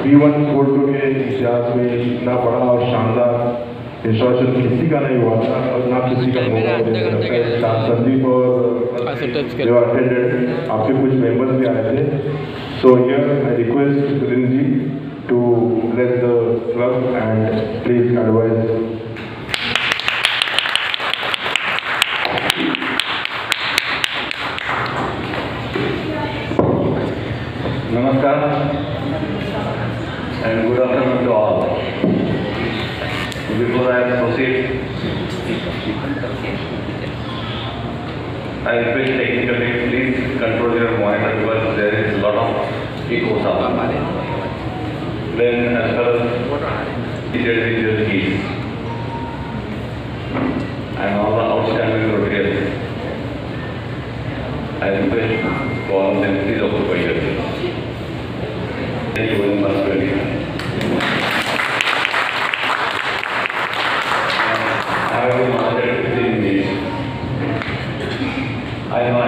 B142 के इतिहास में इतना बड़ा और शानदार इंस्टॉलेशन किसी का नहीं हुआ था और ना किसी का होगा। संदीप और अटेंडेड, आपके कुछ मेंबर्स भी आए थे। So here I request Sunil ji to bless the club and please advise. Namaskar and good afternoon to all. Before I proceed, I request technically please control your monitor because there is a lot of echo sound. Then as far as teachers with your keys and all the outstanding Rotarians, I request to all of them please occupy your seats. Thank you very much. I have been honored to see me. I know I